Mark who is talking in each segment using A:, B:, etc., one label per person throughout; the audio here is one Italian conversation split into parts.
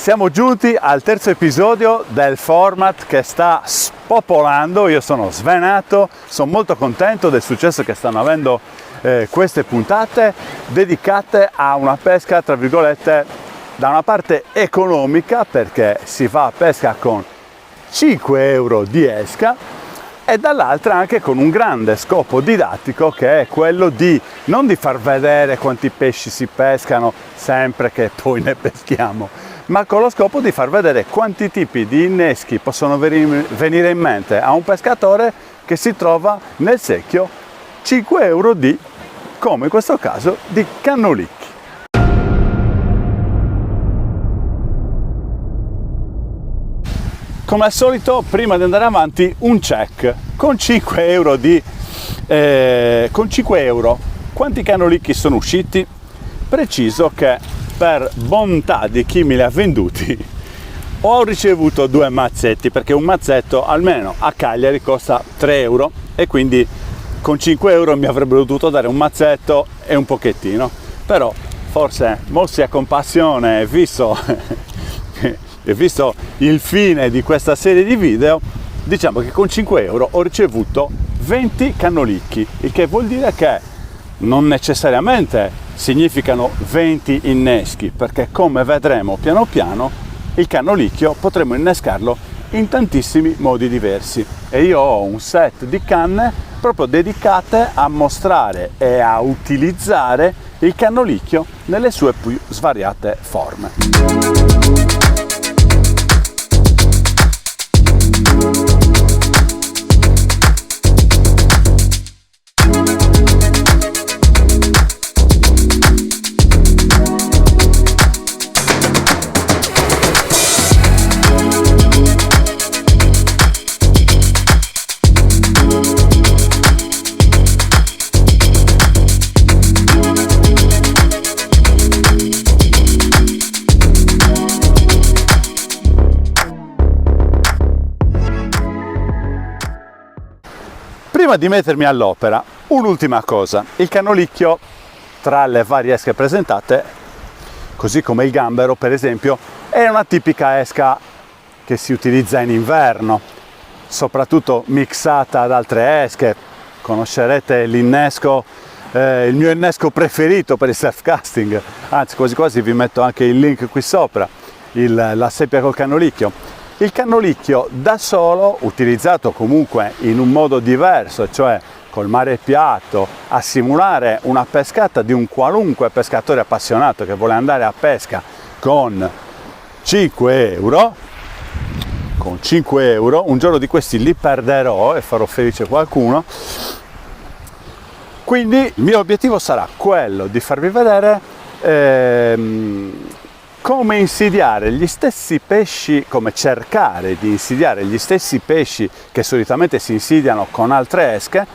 A: Siamo giunti al terzo episodio del format che sta spopolando. Io sono svenato, sono molto contento del successo che stanno avendo queste puntate dedicate a una pesca, tra virgolette, da una parte economica, perché si va a pesca con 5 euro di esca, e dall'altra anche con un grande scopo didattico, che è quello di non di far vedere quanti pesci si pescano sempre che poi ne peschiamo, ma con lo scopo di far vedere quanti tipi di inneschi possono venire in mente a un pescatore che si trova nel secchio 5 euro di, come in questo caso, di cannolicchi. Come al solito, prima di andare avanti, un check. Con 5 euro con 5 euro quanti cannolicchi sono usciti? Preciso che, per bontà di chi me li ha venduti, ho ricevuto 2 mazzetti, perché un mazzetto almeno a Cagliari costa 3 euro e quindi con 5 euro mi avrebbero dovuto dare un mazzetto e un pochettino. Però forse, mossi a compassione, visto il fine di questa serie di video, diciamo che con 5 euro ho ricevuto 20 cannolicchi, il che vuol dire che non necessariamente significano 20 inneschi, perché come vedremo piano piano il cannolicchio potremo innescarlo in tantissimi modi diversi, e io ho un set di canne proprio dedicate a mostrare e a utilizzare il cannolicchio nelle sue più svariate forme. Prima di mettermi all'opera, un'ultima cosa. Il cannolicchio, tra le varie esche presentate, così come il gambero per esempio, è una tipica esca che si utilizza in inverno, soprattutto mixata ad altre esche. Conoscerete l'innesco, il mio innesco preferito per il surf casting, anzi quasi quasi vi metto anche il link qui sopra, la seppia col cannolicchio. Il cannolicchio da solo, utilizzato comunque in un modo diverso, cioè col mare piatto, a simulare una pescata di un qualunque pescatore appassionato che vuole andare a pesca con 5 euro, un giorno di questi li perderò e farò felice qualcuno. Quindi il mio obiettivo sarà quello di farvi vedere come insidiare gli stessi pesci, come cercare di insidiare gli stessi pesci che solitamente si insidiano con altre esche,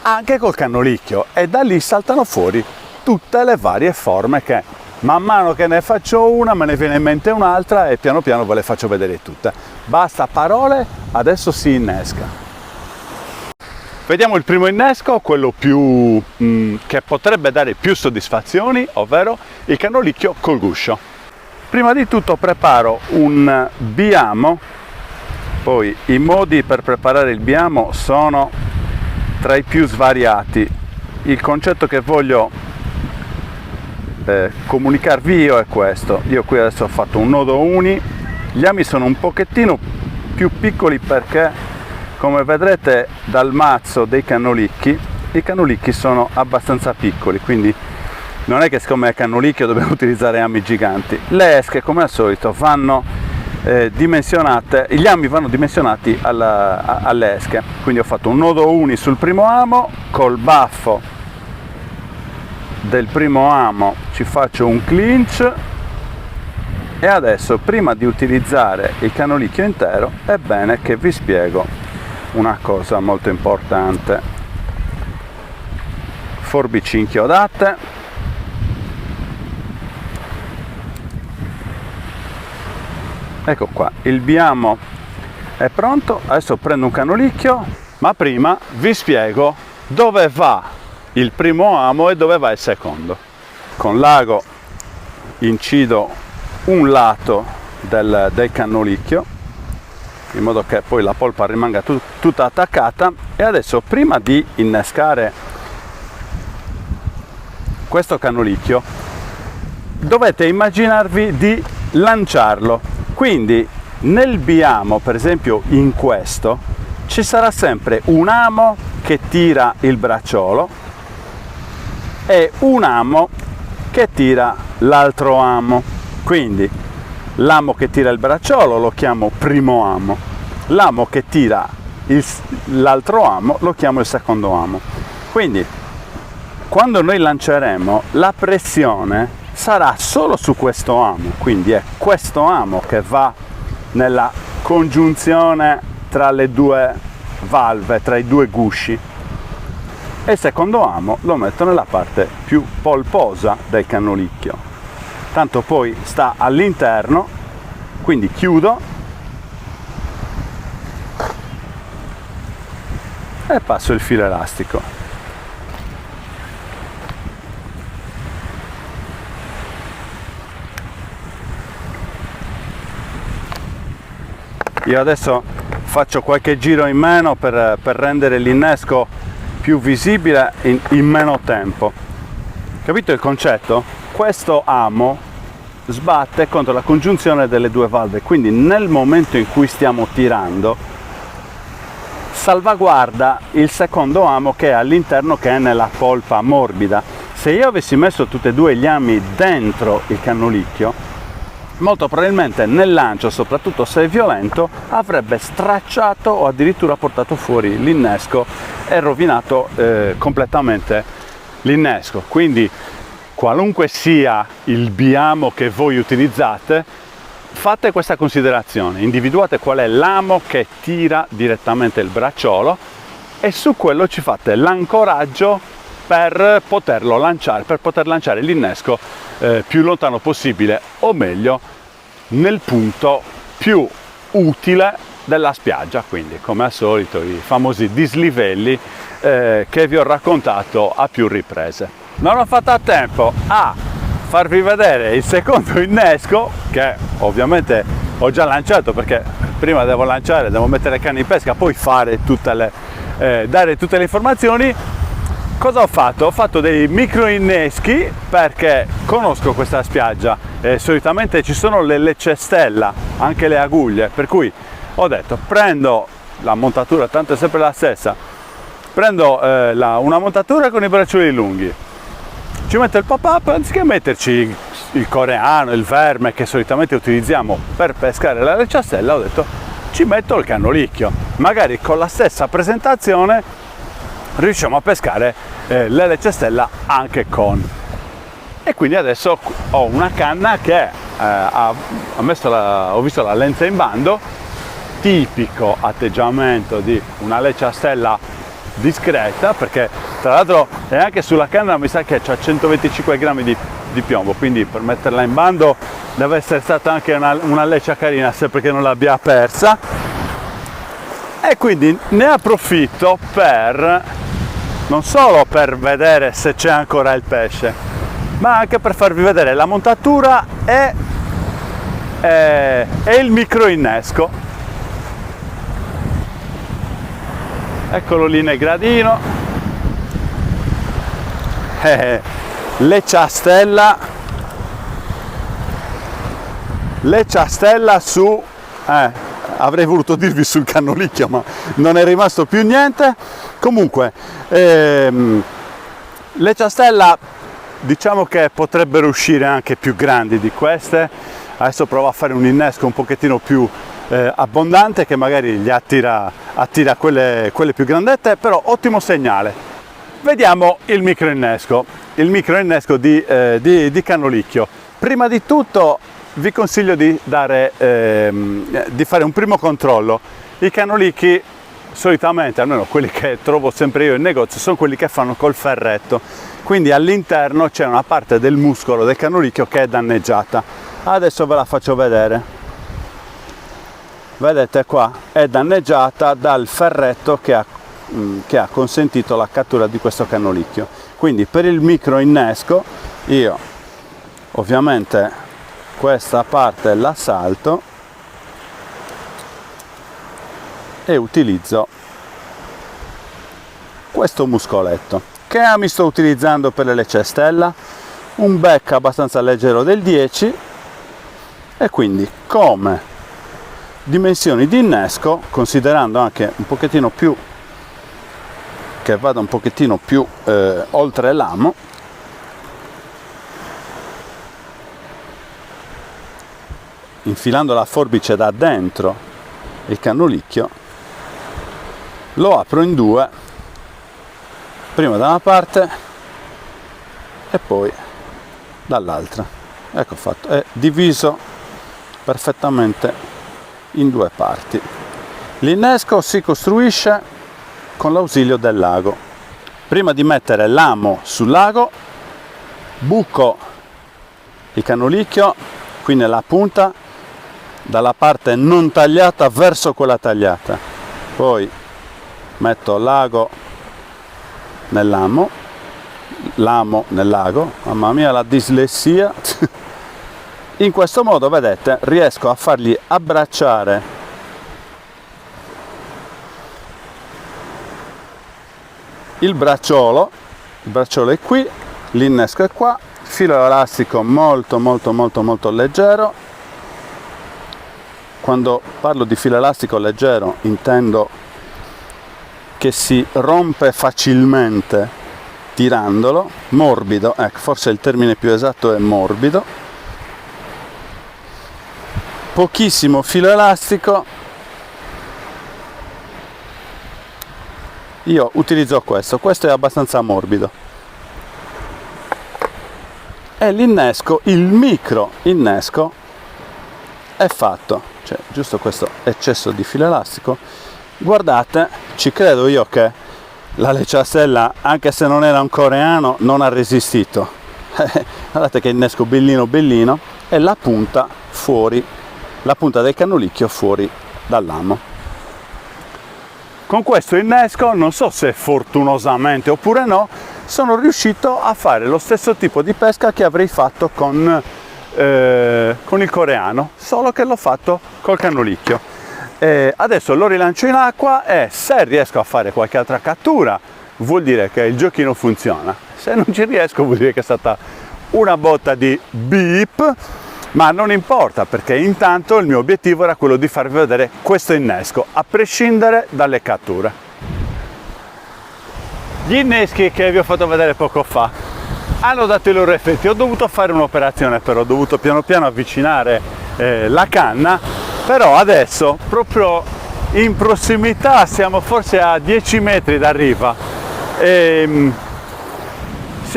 A: anche col cannolicchio, e da lì saltano fuori tutte le varie forme che man mano che ne faccio una me ne viene in mente un'altra e piano piano ve le faccio vedere tutte. Basta parole, adesso si innesca. Vediamo il primo innesco, quello più che potrebbe dare più soddisfazioni, ovvero il cannolicchio col guscio. Prima di tutto preparo un biamo, poi i modi per preparare il biamo sono tra i più svariati. Il concetto che voglio comunicarvi io è questo. Io qui adesso ho fatto un nodo uni, gli ami sono un pochettino più piccoli perché, come vedrete dal mazzo dei cannolicchi, i cannolicchi sono abbastanza piccoli, quindi non è che siccome è cannolicchio dobbiamo utilizzare ami giganti. Le esche, come al solito, vanno dimensionate, gli ami vanno dimensionati alle esche. Quindi ho fatto un nodo uni sul primo amo, col baffo del primo amo ci faccio un clinch, e adesso, prima di utilizzare il cannolicchio intero, è bene che vi spiego una cosa molto importante. Forbici inchiodate, ecco qua, il biamo è pronto. Adesso prendo un cannolicchio, ma prima vi spiego dove va il primo amo e dove va il secondo. Con l'ago incido un lato del cannolicchio, in modo che poi la polpa rimanga tutta attaccata. E adesso, prima di innescare questo cannolicchio, dovete immaginarvi di lanciarlo. Quindi nel biamo, per esempio in questo, ci sarà sempre un amo che tira il bracciolo e un amo che tira l'altro amo. Quindi l'amo che tira il bracciolo lo chiamo primo amo, l'amo che tira l'altro amo lo chiamo il secondo amo. Quindi quando noi lanceremo, la pressione sarà solo su questo amo, quindi è questo amo che va nella congiunzione tra le due valve, tra i due gusci, e il secondo amo lo metto nella parte più polposa del cannolicchio. Tanto poi sta all'interno, quindi chiudo e passo il filo elastico. Io adesso faccio qualche giro in meno per rendere l'innesco più visibile in meno tempo. Capito il concetto? Questo amo sbatte contro la congiunzione delle due valve, quindi nel momento in cui stiamo tirando salvaguarda il secondo amo che è all'interno, che è nella polpa morbida. Se io avessi messo tutti e due gli ami dentro il cannolicchio, molto probabilmente nel lancio, soprattutto se è violento, avrebbe stracciato o addirittura portato fuori l'innesco e rovinato completamente l'innesco. Quindi qualunque sia il biamo che voi utilizzate, fate questa considerazione: individuate qual è l'amo che tira direttamente il bracciolo e su quello ci fate l'ancoraggio per poterlo lanciare, per poter lanciare l'innesco più lontano possibile, o meglio nel punto più utile della spiaggia, quindi come al solito i famosi dislivelli che vi ho raccontato a più riprese. Non ho fatto a tempo a farvi vedere il secondo innesco, che ovviamente ho già lanciato, perché prima devo lanciare, devo mettere le canne in pesca, poi fare dare tutte le informazioni. Cosa ho fatto? Ho fatto dei micro inneschi perché conosco questa spiaggia e solitamente ci sono le cestella, anche le aguglie, per cui ho detto prendo la montatura, tanto è sempre la stessa, prendo una montatura con i braccioli lunghi, ci metto il pop-up, anziché metterci il coreano, il verme che solitamente utilizziamo per pescare la lecciastella, ho detto ci metto il cannolicchio, magari con la stessa presentazione riusciamo a pescare le lecciastella anche con. E quindi adesso ho una canna che ho visto la lenza in bando, tipico atteggiamento di una lecciastella discreta, perché tra l'altro è anche sulla canna, mi sa che c'ha 125 grammi di piombo, quindi per metterla in bando deve essere stata anche una leccia carina, se perché non l'abbia persa. E quindi ne approfitto non solo per vedere se c'è ancora il pesce, ma anche per farvi vedere la montatura e il micro innesco. Eccolo lì nel gradino, lecciastella su avrei voluto dirvi sul cannolicchio, ma non è rimasto più niente. Comunque lecciastella, diciamo che potrebbero uscire anche più grandi di queste. Adesso provo a fare un innesco un pochettino più abbondante, che magari gli attira quelle più grandette, però ottimo segnale. Vediamo il microinnesco di cannolicchio. Prima di tutto vi consiglio di fare un primo controllo. I cannolicchi solitamente, almeno quelli che trovo sempre io in negozio, sono quelli che fanno col ferretto, quindi all'interno c'è una parte del muscolo del cannolicchio che è danneggiata. Adesso ve la faccio vedere. Vedete qua, è danneggiata dal ferretto che ha consentito la cattura di questo cannolicchio. Quindi per il micro innesco io ovviamente questa parte la salto e utilizzo questo muscoletto. Che ami sto utilizzando per le lecce a stella? Un back abbastanza leggero del 10 e quindi come dimensioni di innesco, considerando anche un pochettino più che vada un pochettino più oltre l'amo, infilando la forbice da dentro il cannulicchio, lo apro in due, prima da una parte e poi dall'altra. Ecco fatto, è diviso perfettamente in due parti. L'innesco si costruisce con l'ausilio del lago. Prima di mettere l'amo sul lago, buco il cannulicchio qui nella punta dalla parte non tagliata verso quella tagliata, poi metto l'ago nell'amo, l'amo nel lago, mamma mia la dislessia. In questo modo, vedete, riesco a fargli abbracciare il bracciolo è qui, l'innesco è qua, filo elastico molto leggero. Quando parlo di filo elastico leggero intendo che si rompe facilmente tirandolo, morbido, ecco, forse il termine più esatto è morbido. Pochissimo filo elastico. Io utilizzo questo è abbastanza morbido. E l'innesco, il micro innesco è fatto, cioè giusto questo eccesso di filo elastico. Guardate, ci credo io che la lecce a stella, anche se non era un coreano, non ha resistito. Guardate che innesco bellino e la punta fuori, la punta del cannulicchio fuori dall'amo. Con questo innesco, non so se fortunosamente oppure no, sono riuscito a fare lo stesso tipo di pesca che avrei fatto con il coreano, solo che l'ho fatto col cannulicchio. Adesso lo rilancio in acqua e se riesco a fare qualche altra cattura vuol dire che il giochino funziona. Se non ci riesco vuol dire che è stata una botta di beep, ma non importa, perché intanto il mio obiettivo era quello di farvi vedere questo innesco, a prescindere dalle catture. Gli inneschi che vi ho fatto vedere poco fa hanno dato i loro effetti. Ho dovuto fare un'operazione, però ho dovuto piano piano avvicinare la canna, però adesso proprio in prossimità, siamo forse a 10 metri da riva, si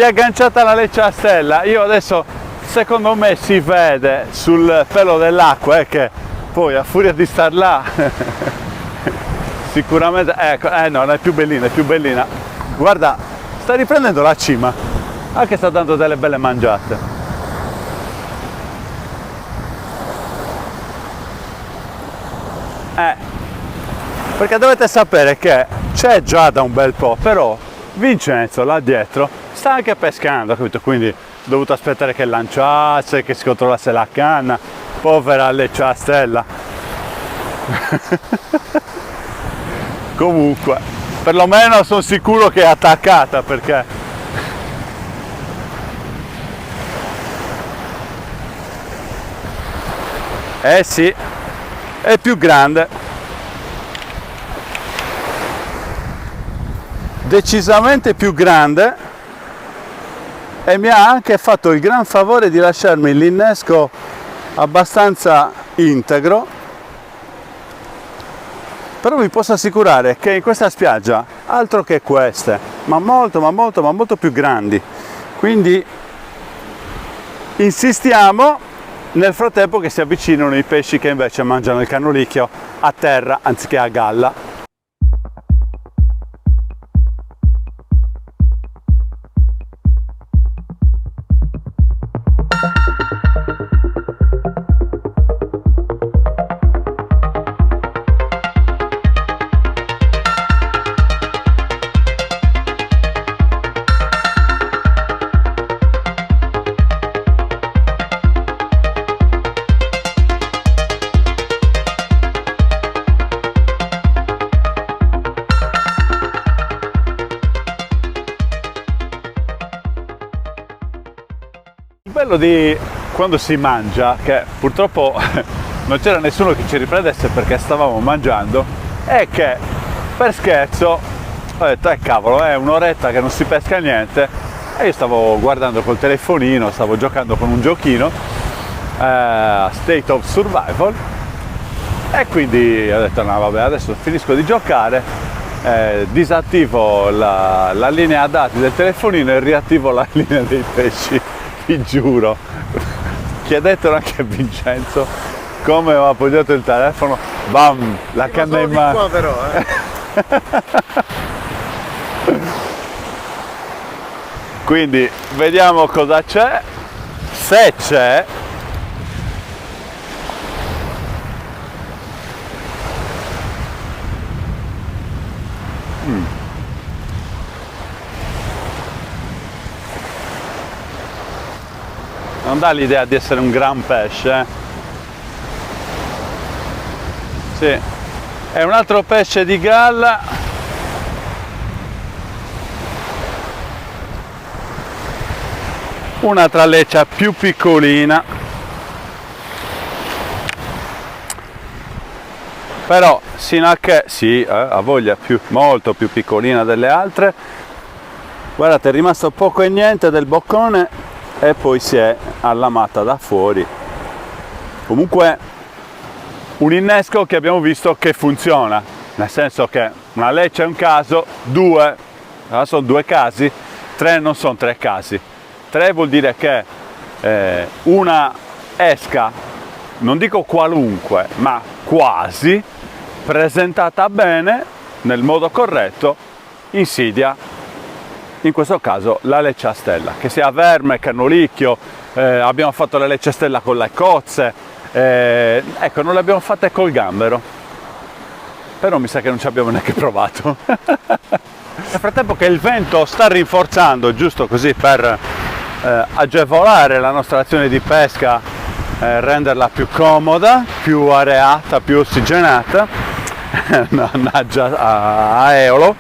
A: è agganciata la lecce a stella. Io adesso, secondo me, si vede sul pelo dell'acqua che poi a furia di star là sicuramente, ecco, no, è più bellina. Guarda, sta riprendendo la cima, anche sta dando delle belle mangiate. Perché dovete sapere che c'è già da un bel po', però Vincenzo là dietro sta anche pescando, capito? Quindi ho dovuto aspettare che lanciasse, che si controllasse la canna. Povera lecce a stella. Comunque, perlomeno sono sicuro che è attaccata, perché sì, è più grande, decisamente più grande, e mi ha anche fatto il gran favore di lasciarmi l'innesco abbastanza integro. Però vi posso assicurare che in questa spiaggia, altro che queste, ma molto più grandi. Quindi insistiamo nel frattempo che si avvicinano i pesci che invece mangiano il cannulicchio a terra anziché a galla. bello di quando si mangia, che purtroppo non c'era nessuno che ci riprendesse perché stavamo mangiando, è che per scherzo ho detto cavolo, è un'oretta che non si pesca niente, e io stavo guardando col telefonino, stavo giocando con un giochino, State of Survival, e quindi ho detto no vabbè, adesso finisco di giocare, disattivo la linea dati del telefonino e riattivo la linea dei pesci. Vi giuro, chiedetelo anche a Vincenzo come ho appoggiato il telefono, bam, la canna in mano.
B: Qua però,
A: Quindi vediamo cosa c'è, se c'è. Non dà l'idea di essere un gran pesce. Sì, è un altro pesce di galla. Una tralleccia più piccolina. Però sino a che sì, ha voglia, molto più piccolina delle altre. Guardate, è rimasto poco e niente del boccone e poi si è allamata da fuori. Comunque un innesco che abbiamo visto che funziona, nel senso che una leccia è un caso, due sono due casi, tre non sono tre casi. Tre vuol dire che una esca, non dico qualunque, ma quasi, presentata bene, nel modo corretto, insidia, in questo caso, la leccia a stella. Che sia verme, cannolicchio, abbiamo fatto la leccia a stella con le cozze, ecco, non le abbiamo fatte col gambero, però mi sa che non ci abbiamo neanche provato. Nel frattempo che il vento sta rinforzando, giusto così per agevolare la nostra azione di pesca, renderla più comoda, più areata, più ossigenata, mannaggia a Eolo.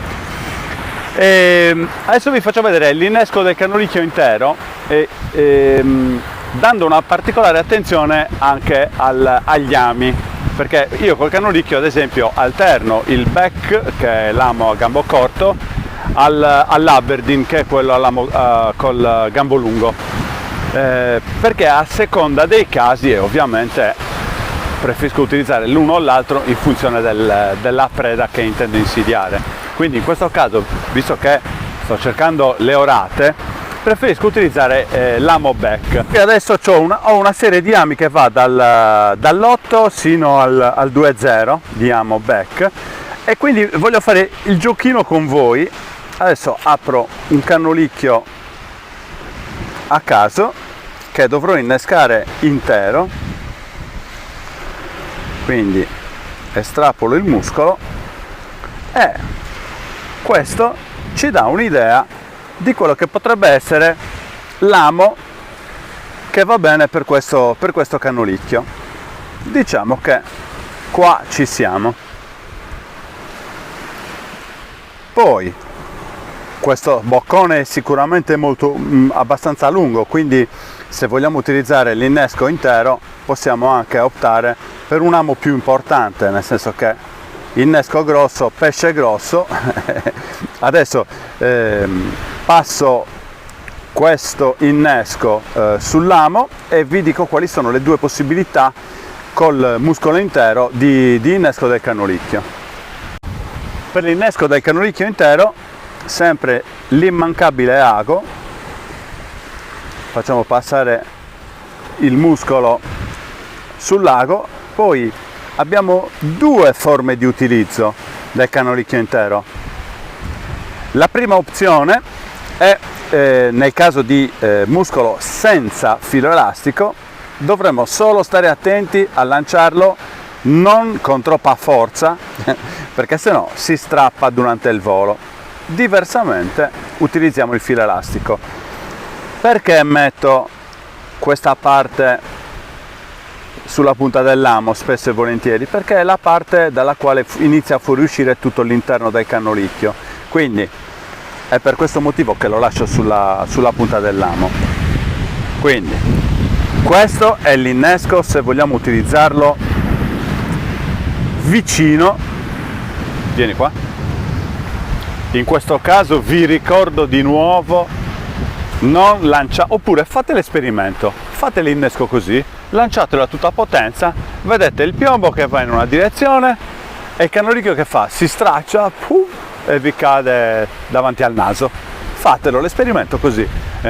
A: E adesso vi faccio vedere l'innesco del cannolicchio intero, dando una particolare attenzione anche agli ami, perché io col cannolicchio ad esempio alterno il back, che è l'amo a gambo corto, all'Aberdeen, che è quello col gambo lungo, perché a seconda dei casi, e ovviamente preferisco utilizzare l'uno o l'altro in funzione della preda che intendo insidiare. Quindi in questo caso, visto che sto cercando le orate, preferisco utilizzare l'amo back. E adesso ho una serie di ami che va dall'8 sino al 2.0 di amo back, e quindi voglio fare il giochino con voi. Adesso apro un cannolicchio a caso che dovrò innescare intero, quindi estrapolo il muscolo e questo ci dà un'idea di quello che potrebbe essere l'amo che va bene per questo cannolicchio. Diciamo che qua ci siamo. Poi questo boccone è sicuramente abbastanza lungo, quindi se vogliamo utilizzare l'innesco intero possiamo anche optare per un amo più importante, nel senso che innesco grosso, pesce grosso. Adesso passo questo innesco sull'amo e vi dico quali sono le due possibilità col muscolo intero di innesco del cannolicchio. Per l'innesco del cannolicchio intero, sempre l'immancabile ago. Facciamo passare il muscolo sull'ago. Poi abbiamo due forme di utilizzo del cannolicchio intero. La prima opzione è nel caso di muscolo senza filo elastico, dovremo solo stare attenti a lanciarlo non con troppa forza perché sennò si strappa durante il volo. Diversamente utilizziamo il filo elastico. Perché metto questa parte sulla punta dell'amo spesso e volentieri? Perché è la parte dalla quale inizia a fuoriuscire tutto l'interno del cannolicchio, quindi è per questo motivo che lo lascio sulla punta dell'amo. Quindi questo è l'innesco se vogliamo utilizzarlo vicino. Vieni qua. In questo caso vi ricordo di nuovo, non lanciare, oppure fate l'esperimento, fate l'innesco così, lanciatelo a tutta potenza, vedete il piombo che va in una direzione e il canolicchio che fa? Si straccia e vi cade davanti al naso. Fatelo l'esperimento così,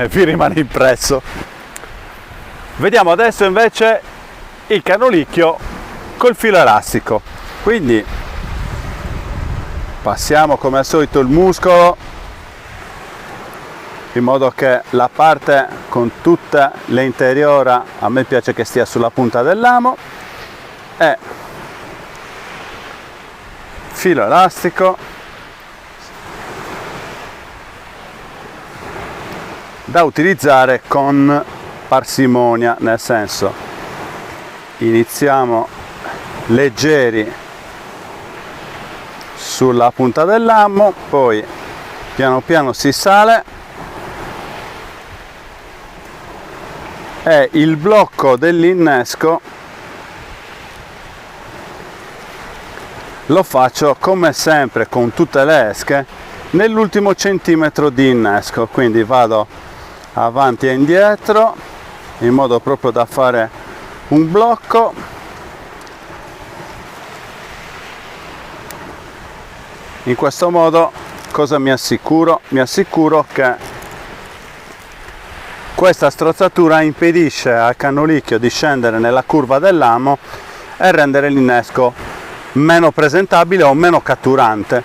A: vi rimane impresso. Vediamo adesso invece il canolicchio col filo elastico. Quindi passiamo come al solito il muscolo in modo che la parte con tutte le interiora, a me piace che stia sulla punta del lamo, e filo elastico da utilizzare con parsimonia, nel senso iniziamo leggeri sulla punta del lamo, poi piano piano si sale e il blocco dell'innesco lo faccio come sempre con tutte le esche nell'ultimo centimetro di innesco, quindi vado avanti e indietro in modo proprio da fare un blocco. In questo modo cosa mi assicuro? Mi assicuro che questa strozzatura impedisce al canolicchio di scendere nella curva del lamo e rendere l'innesco meno presentabile o meno catturante.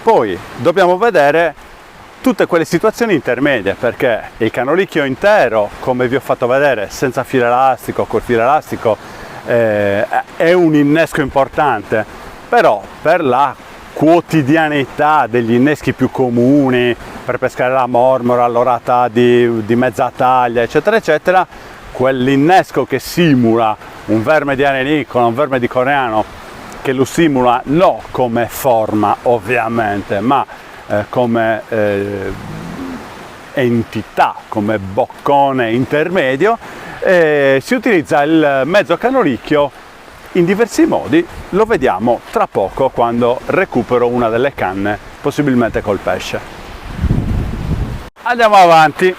A: Poi dobbiamo vedere tutte quelle situazioni intermedie, perché il canolicchio intero, come vi ho fatto vedere, senza filo elastico, col filo elastico, è un innesco importante, però per la quotidianità degli inneschi più comuni, per pescare la mormora, l'orata di mezza taglia, eccetera eccetera, quell'innesco che simula un verme di arenicola, un verme di coreano, che lo simula non come forma ovviamente, ma come entità, come boccone intermedio, si utilizza il mezzo canolicchio in diversi modi. Lo vediamo tra poco quando recupero una delle canne, possibilmente col pesce. Andiamo avanti.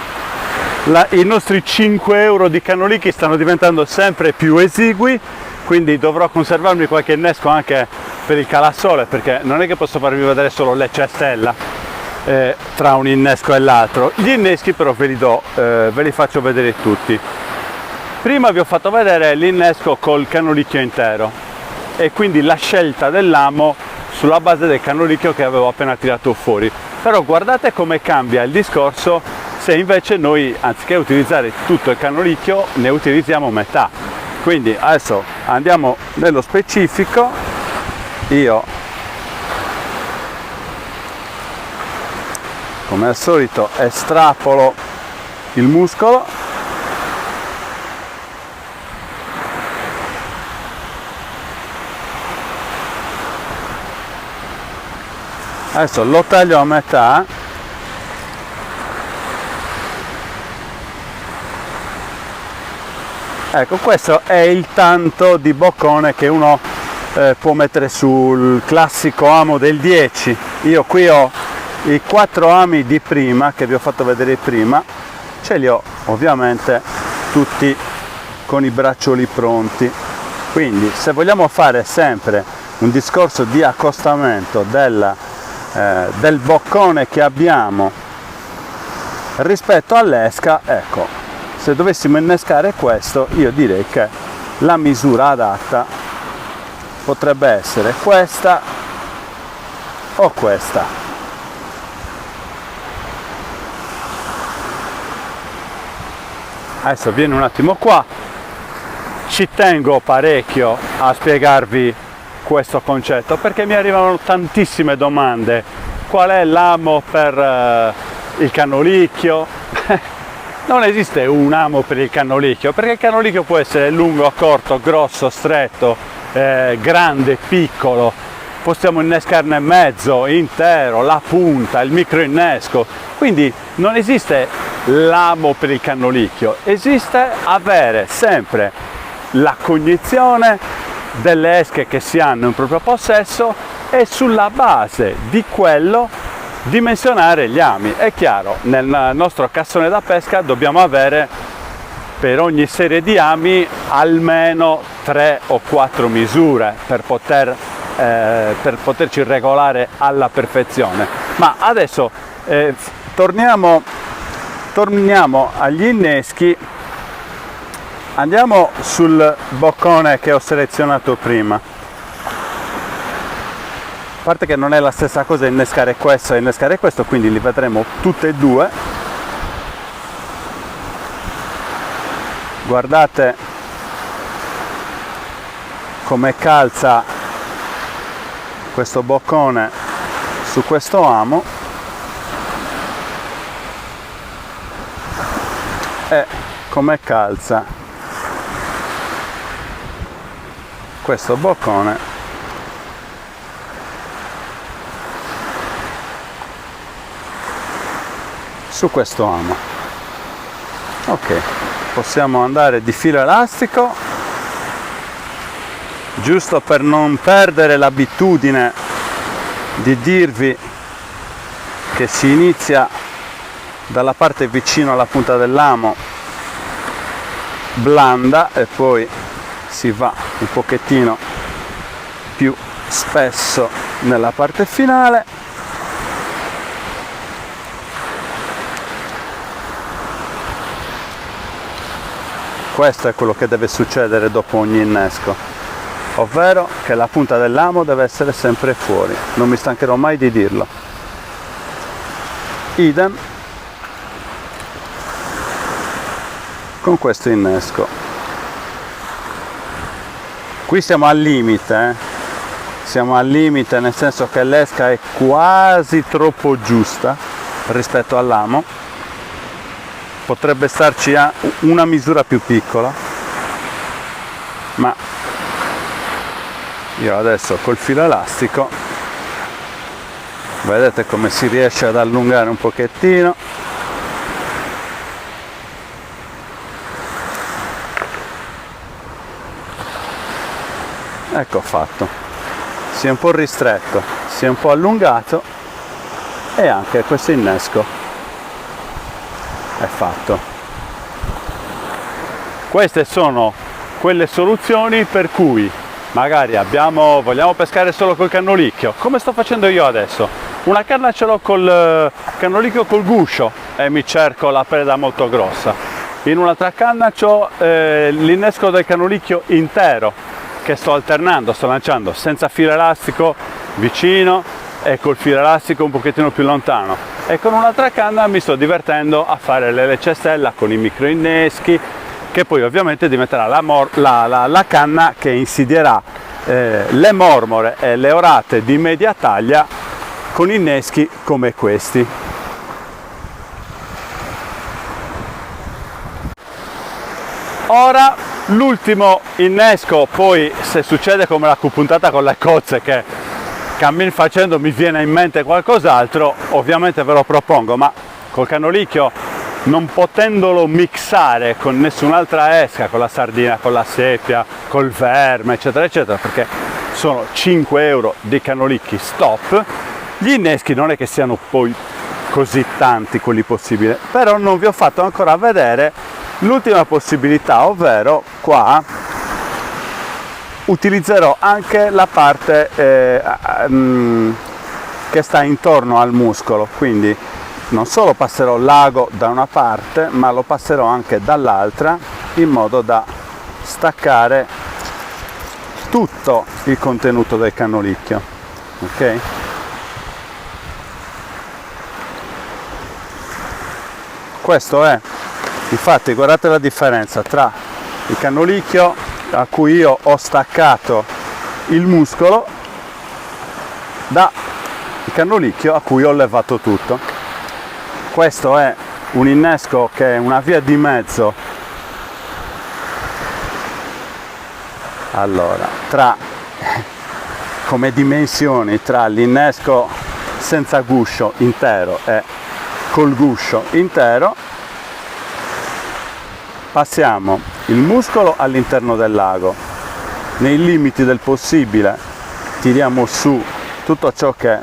A: I nostri 5 euro di canolicchi stanno diventando sempre più esigui, quindi dovrò conservarmi qualche innesco anche per il calassole, perché non è che posso farvi vedere solo le cestella tra un innesco e l'altro. Gli inneschi però ve li faccio vedere tutti. Prima vi ho fatto vedere l'innesco col canolicchio intero e quindi la scelta del lamo sulla base del canolicchio che avevo appena tirato fuori. Però guardate come cambia il discorso se invece noi, anziché utilizzare tutto il canolicchio, ne utilizziamo metà. Quindi adesso andiamo nello specifico. Io come al solito estrapolo il muscolo, adesso lo taglio a metà, ecco, questo è il tanto di boccone che uno può mettere sul classico amo del 10. Io qui ho i 4 ami di prima che vi ho fatto vedere prima, ce li ho ovviamente tutti con i braccioli pronti. Quindi se vogliamo fare sempre un discorso di accostamento del boccone che abbiamo rispetto all'esca, ecco, se dovessimo innescare questo, io direi che la misura adatta potrebbe essere questa o questa. Adesso vieni un attimo qua, ci tengo parecchio a spiegarvi questo concetto perché mi arrivano tantissime domande. Qual è l'amo per il canolicchio? Non esiste un amo per il canolicchio, perché il canolicchio può essere lungo, corto, grosso, stretto, grande, piccolo, possiamo innescarne mezzo, intero, la punta, il micro innesco. Quindi non esiste l'amo per il cannolicchio, esiste avere sempre la cognizione delle esche che si hanno in proprio possesso e sulla base di quello dimensionare gli ami. È chiaro, nel nostro cassone da pesca dobbiamo avere per ogni serie di ami almeno 3 o 4 misure per poterci regolare alla perfezione. Ma adesso torniamo agli inneschi. Andiamo sul boccone che ho selezionato prima. A parte che non è la stessa cosa innescare questo e innescare questo, quindi li vedremo tutti e due. Guardate come calza questo boccone su questo amo e come calza questo boccone su questo amo. Ok, possiamo andare di filo elastico, giusto per non perdere l'abitudine di dirvi che si inizia dalla parte vicino alla punta dell'amo blanda e poi si va un pochettino più spesso nella parte finale. Questo è quello che deve succedere dopo ogni innesco, ovvero che la punta dell'amo deve essere sempre fuori, non mi stancherò mai di dirlo. Idem con questo innesco. Qui siamo al limite, siamo al limite nel senso che l'esca è quasi troppo giusta rispetto all'amo, potrebbe starci a una misura più piccola, ma io adesso col filo elastico vedete come si riesce ad allungare un pochettino. Ecco fatto, si è un po' ristretto, si è un po' allungato e anche questo innesco è fatto. Queste sono quelle soluzioni per cui magari vogliamo pescare solo col cannolicchio, come sto facendo io adesso. Una canna ce l'ho col cannolicchio col guscio e mi cerco la preda molto grossa. In un'altra canna ho l'innesco del cannolicchio intero, che sto alternando, sto lanciando senza filo elastico vicino e col filo elastico un pochettino più lontano, e con un'altra canna mi sto divertendo a fare le cestella con i micro inneschi, che poi ovviamente diventerà la canna che insidierà le mormore e le orate di media taglia con inneschi come questi. Ora l'ultimo innesco, poi se succede come la puntata con le cozze che cammin facendo mi viene in mente qualcos'altro, ovviamente ve lo propongo, ma col cannolicchio non potendolo mixare con nessun'altra esca, con la sardina, con la seppia, col verme eccetera eccetera, perché sono 5 euro di cannolicchi stop, gli inneschi non è che siano poi così tanti quelli possibili, però non vi ho fatto ancora vedere l'ultima possibilità, ovvero qua utilizzerò anche la parte che sta intorno al muscolo, quindi non solo passerò l'ago da una parte, ma lo passerò anche dall'altra, in modo da staccare tutto il contenuto del cannolicchio. Ok? Questo è, infatti, guardate la differenza tra il cannolicchio a cui io ho staccato il muscolo da il cannolicchio a cui ho levato tutto. Questo è un innesco che è una via di mezzo, allora, tra come dimensioni tra l'innesco senza guscio intero e col guscio intero, passiamo il muscolo all'interno del lago, nei limiti del possibile tiriamo su tutto ciò che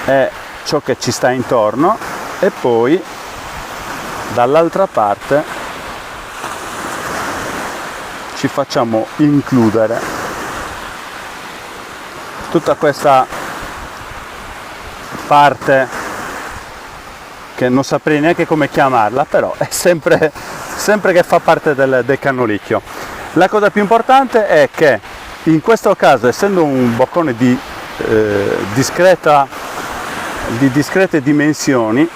A: è ciò che ci sta intorno e poi dall'altra parte ci facciamo includere tutta questa parte che non saprei neanche come chiamarla, però è sempre che fa parte del cannolicchio. La cosa più importante è che in questo caso, essendo un boccone di discrete dimensioni,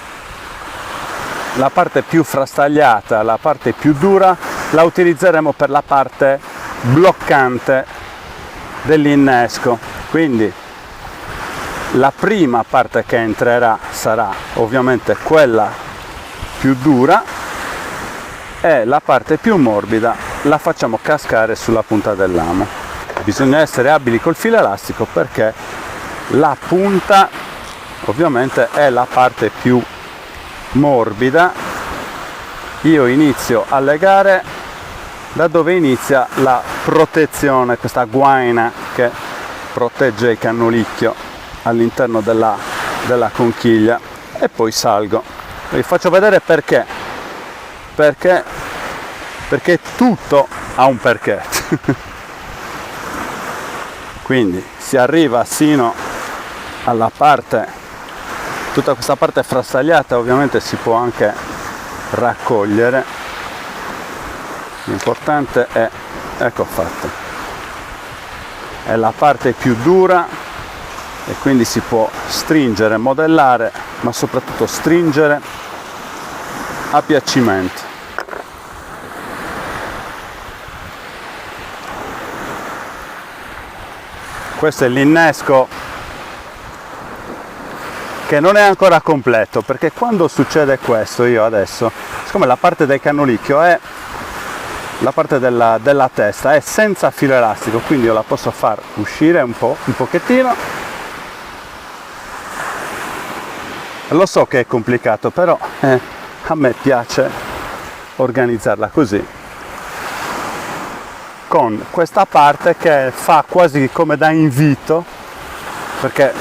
A: la parte più frastagliata, la parte più dura, la utilizzeremo per la parte bloccante dell'innesco. Quindi la prima parte che entrerà sarà ovviamente quella più dura e la parte più morbida la facciamo cascare sulla punta del lamo. Bisogna essere abili col filo elastico perché la punta ovviamente è la parte più morbida. Io inizio a legare da dove inizia la protezione, questa guaina che protegge il cannolicchio all'interno della conchiglia, e poi salgo. Vi faccio vedere perché tutto ha un perché. Quindi si arriva sino alla parte, tutta questa parte frastagliata ovviamente si può anche raccogliere, l'importante è, ecco fatto, è la parte più dura e quindi si può stringere, modellare, ma soprattutto stringere a piacimento. Questo è l'innesco che non è ancora completo, perché quando succede questo, io adesso, siccome la parte del cannolicchio è la parte della testa è senza filo elastico, quindi io la posso far uscire un pochettino. Lo so che è complicato, però a me piace organizzarla così, con questa parte che fa quasi come da invito, perché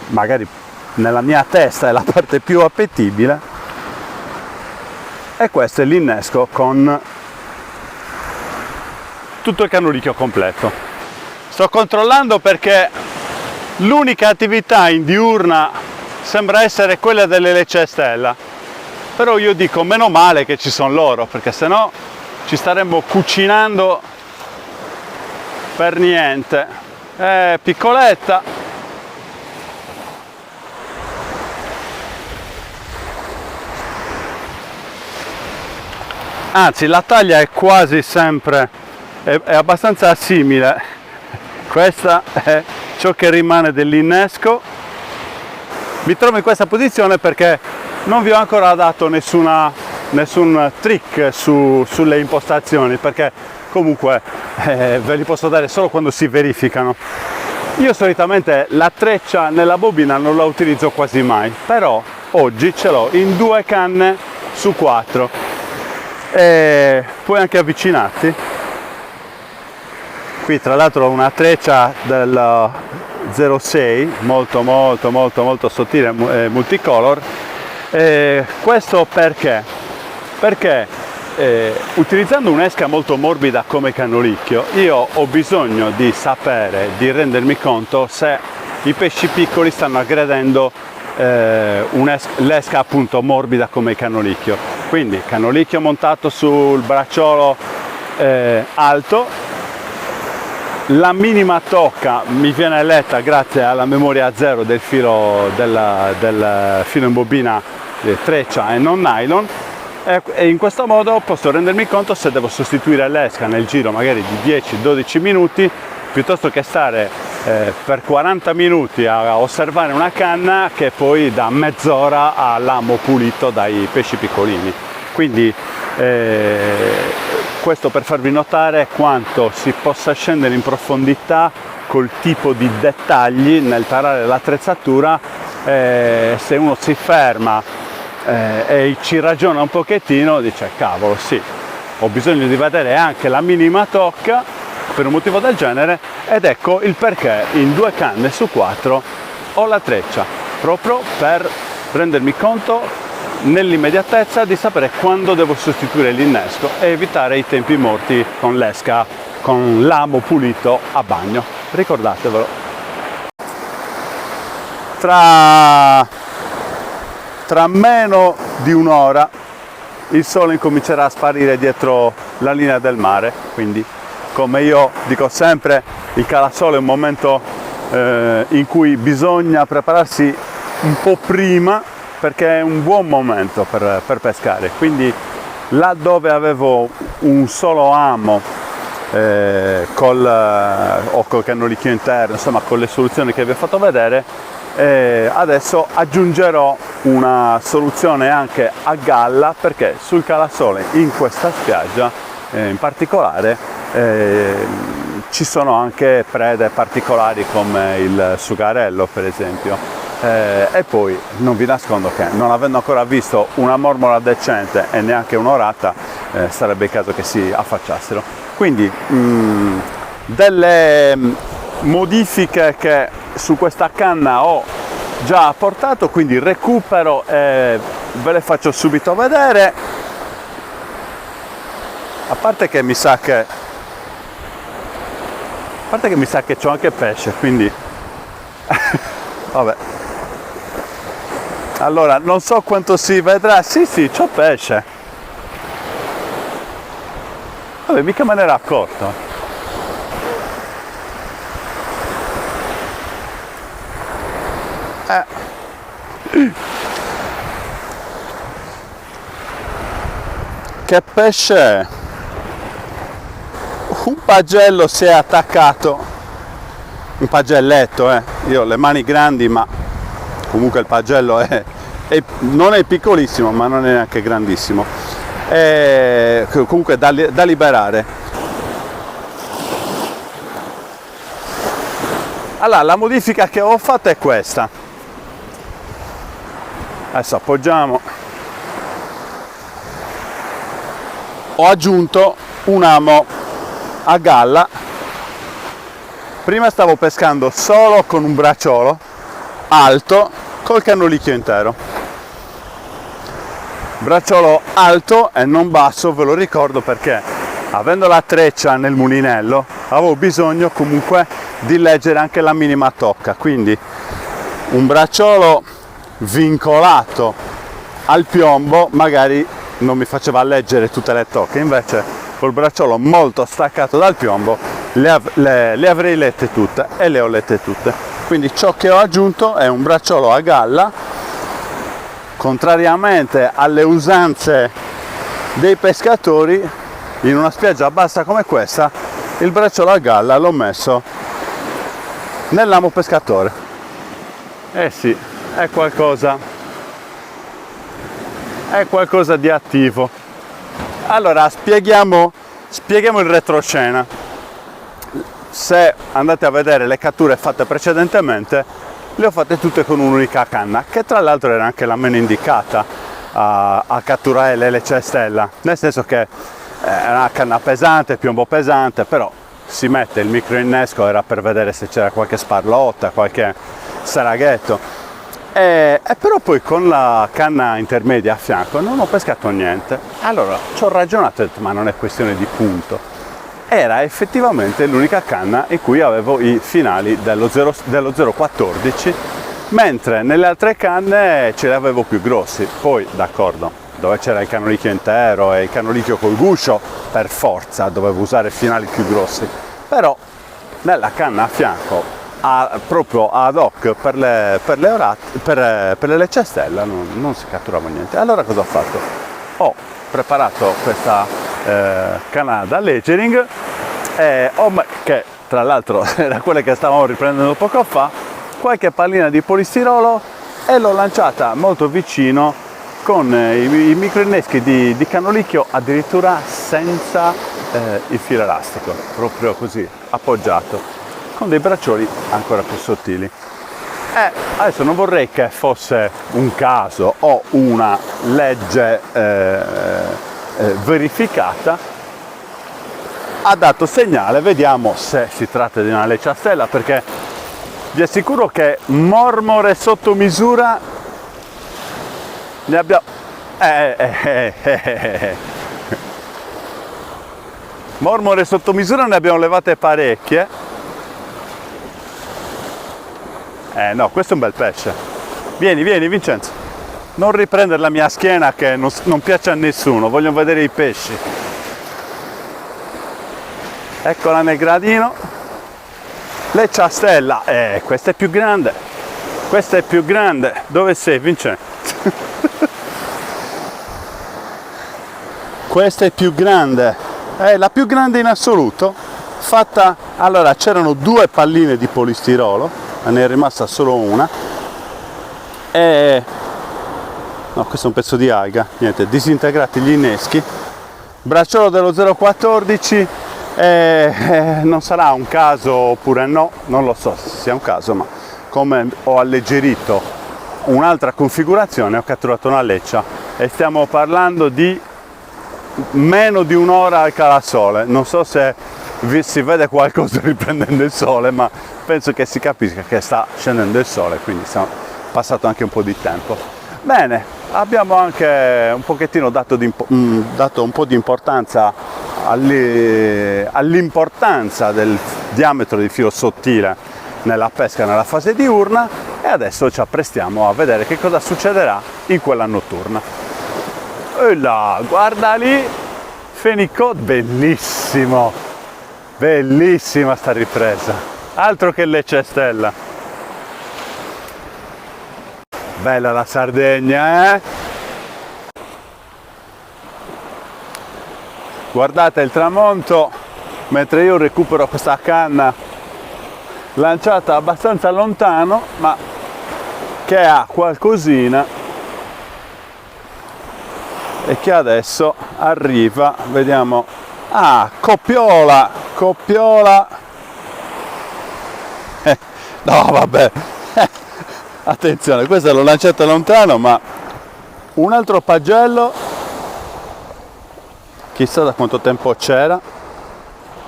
A: magari nella mia testa è la parte più appetibile, e questo è l'innesco con tutto il cannolicchio completo. Sto controllando perché l'unica attività in diurna sembra essere quella delle lecce a stella, però io dico meno male che ci sono loro, perché sennò ci staremmo cucinando per niente. Piccoletta, anzi la taglia è quasi sempre, è abbastanza simile. Questa è ciò che rimane dell'innesco. Mi trovo in questa posizione perché non vi ho ancora dato nessun trick sulle impostazioni, perché comunque ve li posso dare solo quando si verificano. Io solitamente la treccia nella bobina non la utilizzo quasi mai, però oggi ce l'ho in 2 canne su 4 e puoi anche avvicinarti. Qui tra l'altro ho una treccia del 06 molto sottile, multicolor. Questo perché? Perché utilizzando un'esca molto morbida come cannolicchio, io ho bisogno di sapere, di rendermi conto se i pesci piccoli stanno aggredendo l'esca appunto morbida come il cannolicchio. Quindi cannolicchio montato sul bracciolo alto, la minima tocca mi viene letta grazie alla memoria zero del filo in bobina treccia e non nylon, e in questo modo posso rendermi conto se devo sostituire l'esca nel giro magari di 10-12 minuti, piuttosto che stare per 40 minuti a osservare una canna che poi da mezz'ora ha l'amo pulito dai pesci piccolini. Quindi questo per farvi notare quanto si possa scendere in profondità col tipo di dettagli nel tarare l'attrezzatura, se uno si ferma e ci ragiona un pochettino, dice cavolo, sì, ho bisogno di vedere anche la minima tocca per un motivo del genere, ed ecco il perché in 2 canne su 4 ho la treccia, proprio per rendermi conto nell'immediatezza di sapere quando devo sostituire l'innesco e evitare i tempi morti con l'esca, con l'amo pulito a bagno. Ricordatevelo. Tra meno di un'ora il sole incomincerà a sparire dietro la linea del mare, quindi come io dico sempre, il calasole è un momento in cui bisogna prepararsi un po' prima, perché è un buon momento per pescare. Quindi là dove avevo un solo amo col cannolicchio interno, insomma con le soluzioni che vi ho fatto vedere, adesso aggiungerò una soluzione anche a galla, perché sul calasole in questa spiaggia in particolare ci sono anche prede particolari come il sugarello, per esempio. E poi non vi nascondo che, non avendo ancora visto una mormola decente e neanche un'orata, sarebbe il caso che si affacciassero. Quindi delle modifiche che su questa canna ho già apportato, quindi recupero e ve le faccio subito vedere. A parte che mi sa che c'ho anche pesce, quindi vabbè. Allora, non so quanto si vedrà. Sì, c'ho pesce. Vabbè, mica me ne ero accorto. Che pesce è? Un pagello si è attaccato. Un pagelletto, Io ho le mani grandi, ma comunque il pagello non è piccolissimo, ma non è neanche grandissimo. È comunque da liberare. Allora, la modifica che ho fatto è questa. Adesso appoggiamo. Ho aggiunto un amo a galla. Prima stavo pescando solo con un bracciolo alto col cannolicchio intero. Bracciolo alto e non basso, ve lo ricordo, perché avendo la treccia nel mulinello avevo bisogno comunque di leggere anche la minima tocca, quindi un bracciolo vincolato al piombo magari non mi faceva leggere tutte le tocche, invece col bracciolo molto staccato dal piombo le avrei lette tutte, e le ho lette tutte. Quindi ciò che ho aggiunto è un bracciolo a galla. Contrariamente alle usanze dei pescatori, in una spiaggia bassa come questa il bracciolo a galla l'ho messo nell'amo pescatore. Eh sì, è qualcosa di attivo. Allora spieghiamo il retroscena. Se andate a vedere le catture fatte precedentemente, le ho fatte tutte con un'unica canna, che tra l'altro era anche la meno indicata a catturare le cestella, nel senso che è una canna pesante, piombo pesante, però si mette il microinnesco, era per vedere se c'era qualche sparlotta, qualche saraghetto, e però poi con la canna intermedia a fianco non ho pescato niente. Allora ci ho ragionato e ho detto, ma non è questione di punto. Era effettivamente l'unica canna in cui avevo i finali dello 0,14, mentre nelle altre canne ce li avevo più grossi. Poi d'accordo, dove c'era il cannolicchio intero e il cannolicchio col guscio, per forza dovevo usare finali più grossi, però nella canna a fianco, proprio ad hoc per le cestella, non si catturava niente. Allora cosa ho fatto? Ho preparato questa canna da leggering, che tra l'altro era quella che stavamo riprendendo poco fa, qualche pallina di polistirolo, e l'ho lanciata molto vicino con i microinneschi di cannolicchio, addirittura senza il filo elastico, proprio così, appoggiato, con dei braccioli ancora più sottili. Adesso non vorrei che fosse un caso o una legge verificata. Ha dato segnale, vediamo se si tratta di una lecce a stella, perché vi assicuro che mormore sotto misura ne abbiamo. Mormore sotto misura ne abbiamo levate parecchie. No, questo è un bel pesce. Vieni Vincenzo. Non riprendere la mia schiena che non piace a nessuno, voglio vedere i pesci. Eccola nel gradino. Lecce a stella. Questa è più grande. Questa è più grande. Dove sei, Vincenzo? Questa è più grande. È la più grande in assoluto. Fatta. Allora, c'erano 2 palline di polistirolo. Ne è rimasta solo una. No, questo è un pezzo di alga. Niente, disintegrati gli inneschi. Bracciolo dello 0,14. Non sarà un caso oppure no, non lo so se sia un caso, ma come ho alleggerito un'altra configurazione ho catturato una leccia e stiamo parlando di meno di un'ora al calasole. Non so se si vede qualcosa riprendendo il sole, ma penso che si capisca che sta scendendo il sole, quindi è passato anche un po' di tempo. Bene, abbiamo anche un pochettino dato un po' di importanza all'importanza del diametro di filo sottile nella pesca nella fase diurna, e adesso ci apprestiamo a vedere che cosa succederà in quella notturna. E là, guarda lì, fenicot, bellissimo, bellissima sta ripresa, altro che lecce a stella. Bella la Sardegna, Guardate il tramonto mentre io recupero questa canna lanciata abbastanza lontano, ma che ha qualcosina e che adesso arriva. Vediamo. Ah, coppiola. No, vabbè. Attenzione, questa l'ho lanciata lontano, ma un altro pagello, chissà da quanto tempo c'era.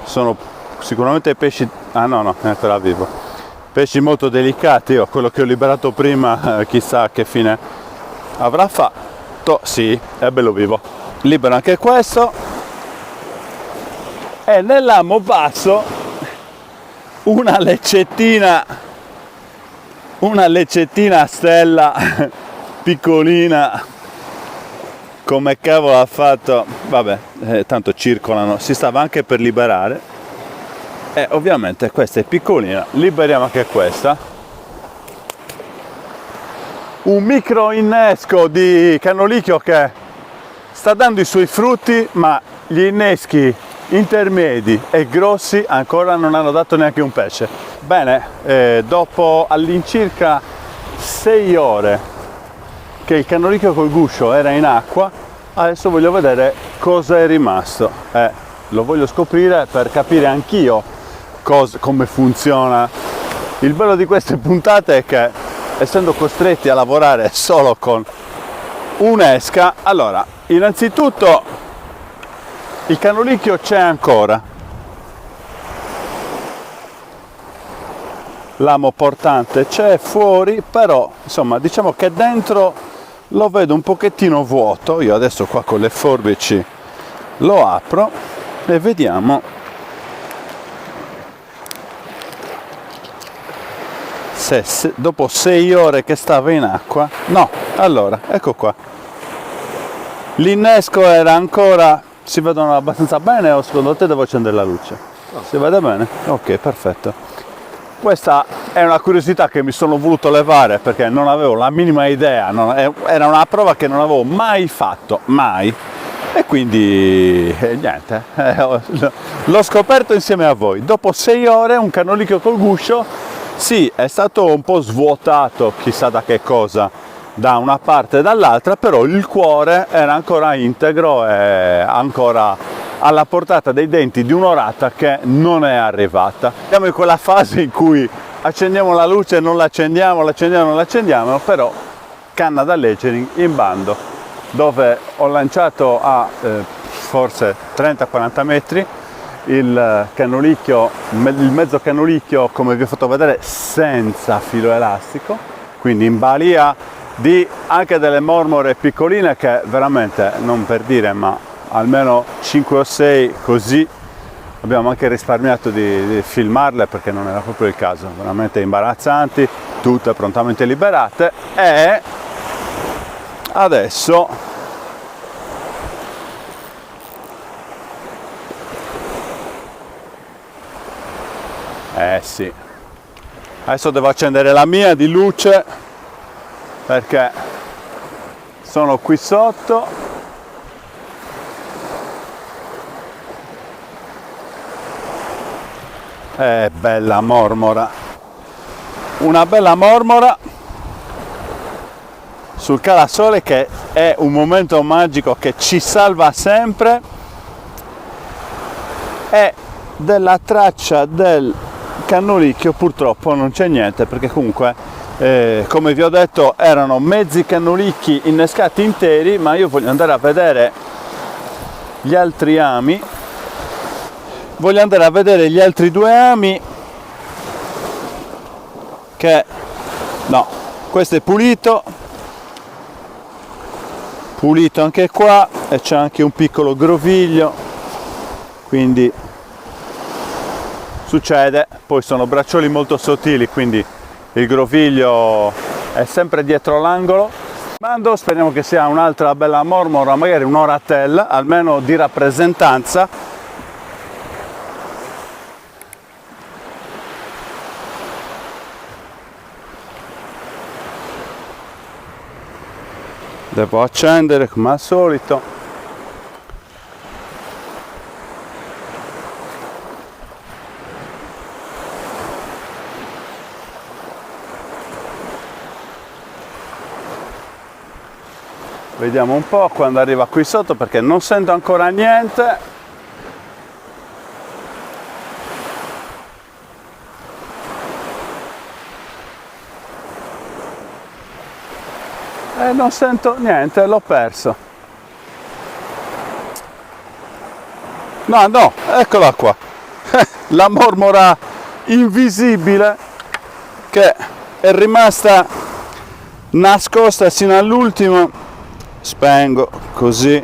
A: Sono sicuramente pesci, no, è ancora vivo, pesci molto delicati. Io quello che ho liberato prima, chissà che fine avrà fatto. Sì, è bello vivo. Libero anche questo, e nell'amo basso una leccettina a stella piccolina. Come cavolo ha fatto? Vabbè, tanto circolano, si stava anche per liberare, e ovviamente questa è piccolina. Liberiamo anche questa. Un micro innesco di cannolicchio che sta dando i suoi frutti, ma gli inneschi intermedi e grossi ancora non hanno dato neanche un pesce. Bene, dopo all'incirca 6 ore che il cannolicchio col guscio era in acqua, adesso voglio vedere cosa è rimasto. Lo voglio scoprire per capire anch'io come funziona. Il bello di queste puntate è che, essendo costretti a lavorare solo con un'esca, allora, innanzitutto il cannolicchio c'è ancora, l'amo portante c'è fuori, però insomma diciamo che dentro lo vedo un pochettino vuoto. Io adesso qua con le forbici lo apro e vediamo se dopo 6 ore che stava in acqua. No, allora, ecco qua, l'innesco era ancora. Si vedono abbastanza bene, o secondo te devo accendere la luce? No. Si vede bene? Ok, perfetto. Questa è una curiosità che mi sono voluto levare perché non avevo la minima idea, era una prova che non avevo mai fatto, mai. E quindi niente, l'ho scoperto insieme a voi. Dopo 6 ore un cannolicchio col guscio, sì, è stato un po' svuotato, chissà da che cosa, da una parte e dall'altra, però il cuore era ancora integro e ancora alla portata dei denti di un'orata che non è arrivata. Siamo in quella fase in cui accendiamo la luce, non l'accendiamo, l'accendiamo, non l'accendiamo, però canna da leggering in bando, dove ho lanciato a forse 30-40 metri il cannolicchio, il mezzo cannolicchio, come vi ho fatto vedere, senza filo elastico, quindi in balia di anche delle mormore piccoline che veramente, non per dire, ma almeno 5 o 6, così abbiamo anche risparmiato di filmarle perché non era proprio il caso, veramente imbarazzanti, tutte prontamente liberate. E adesso sì, adesso devo accendere la mia di luce perché sono qui sotto. Bella mormora, una bella mormora sul calasole, che è un momento magico che ci salva sempre. E della traccia del cannolicchio purtroppo non c'è niente, perché comunque come vi ho detto erano mezzi cannolicchi innescati interi, ma io voglio andare a vedere gli altri ami, voglio andare a vedere gli altri 2 ami che no, questo è pulito anche qua, e c'è anche un piccolo groviglio, quindi succede. Poi sono braccioli molto sottili, quindi il groviglio è sempre dietro l'angolo. Speriamo che sia un'altra bella mormora, magari un'oratella, almeno di rappresentanza. Devo accendere come al solito. Vediamo un po' quando arriva qui sotto, perché non sento ancora niente. E non sento niente, l'ho perso. No, eccola qua. La mormora invisibile che è rimasta nascosta sino all'ultimo. Spengo così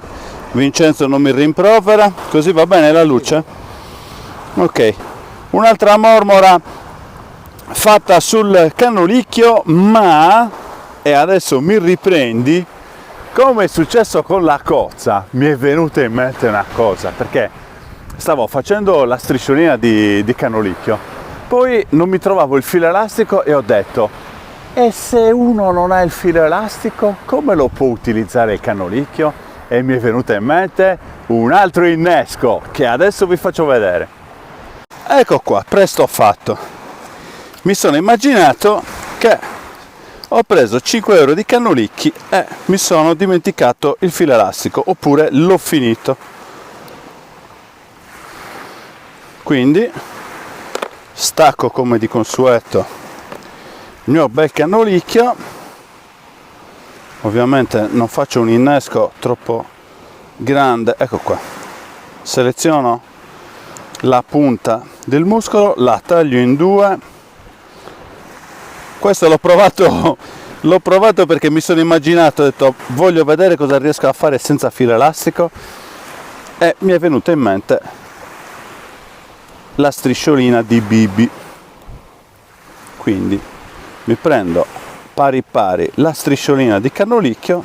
A: Vincenzo non mi rimprovera, così va bene la luce. Ok, un'altra mormora fatta sul cannolicchio, ma, e adesso mi riprendi, come è successo con la cozza, mi è venuta in mente una cosa, perché stavo facendo la strisciolina di cannolicchio, poi non mi trovavo il filo elastico e ho detto: e se uno non ha il filo elastico, come lo può utilizzare il cannolicchio? E mi è venuto in mente un altro innesco che adesso vi faccio vedere. Ecco qua, presto fatto. Mi sono immaginato che ho preso 5 euro di cannolicchi e mi sono dimenticato il filo elastico, oppure l'ho finito. Quindi stacco come di consueto il mio bel cannolicchio, ovviamente non faccio un innesco troppo grande, ecco qua, seleziono la punta del muscolo, la taglio in 2. Questo l'ho provato perché mi sono immaginato, ho detto voglio vedere cosa riesco a fare senza filo elastico, e mi è venuta in mente la strisciolina di Bibi. Quindi mi prendo pari pari la strisciolina di cannolicchio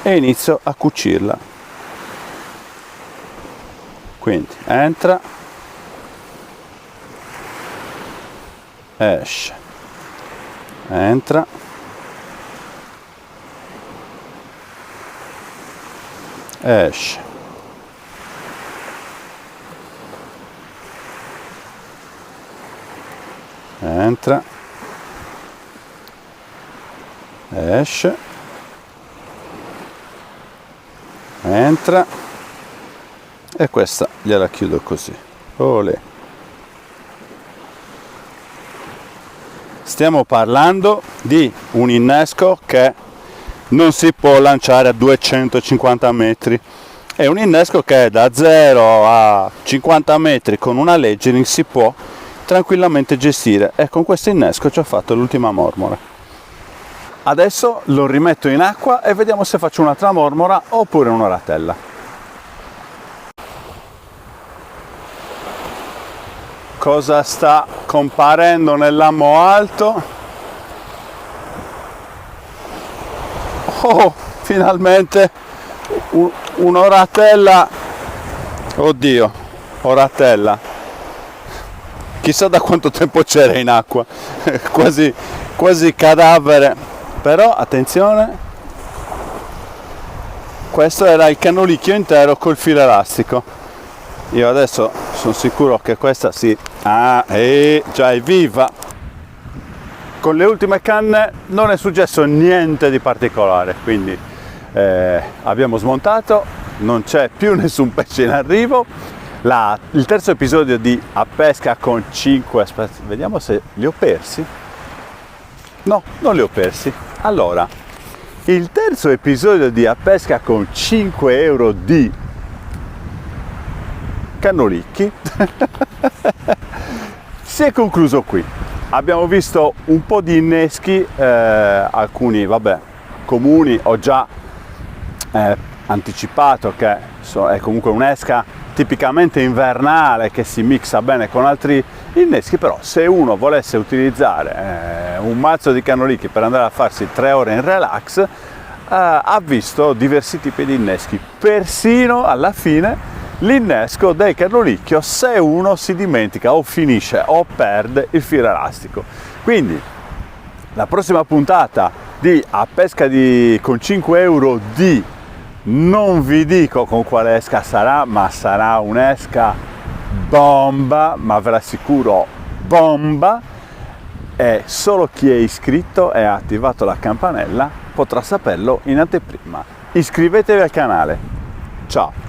A: e inizio a cucirla. Quindi entra, esce, entra, esce, entra, esce, entra, e questa gliela chiudo così. Olè. Stiamo parlando di un innesco che non si può lanciare a 250 metri. È un innesco che da 0 a 50 metri con una leggering si può tranquillamente gestire, e con questo innesco ci ho fatto l'ultima mormora. Adesso lo rimetto in acqua e vediamo se faccio un'altra mormora oppure un'oratella. Cosa sta comparendo nell'ammo alto? Oh, finalmente un'oratella. Oddio, oratella. Chissà da quanto tempo c'era in acqua, quasi cadavere, però attenzione, questo era il cannolicchio intero col filo elastico. Io adesso sono sicuro che questa sì, già è viva. Con le ultime canne non è successo niente di particolare, quindi abbiamo smontato, non c'è più nessun pesce in arrivo. Il terzo episodio di A Pesca con 5, aspetta, vediamo se li ho persi. No, non li ho persi. Allora, il terzo episodio di A Pesca con 5 euro di cannolicchi si è concluso qui. Abbiamo visto un po' di inneschi, alcuni vabbè comuni. Ho già anticipato che è comunque un'esca tipicamente invernale che si mixa bene con altri inneschi, però se uno volesse utilizzare un mazzo di cannolicchi per andare a farsi 3 ore in relax, ha visto diversi tipi di inneschi, persino alla fine l'innesco del cannolicchio se uno si dimentica o finisce o perde il filo elastico. Quindi la prossima puntata di A Pesca con 5 euro di, non vi dico con quale esca sarà, ma sarà un'esca bomba, ma ve l'assicuro bomba, e solo chi è iscritto e ha attivato la campanella potrà saperlo in anteprima. Iscrivetevi al canale. Ciao!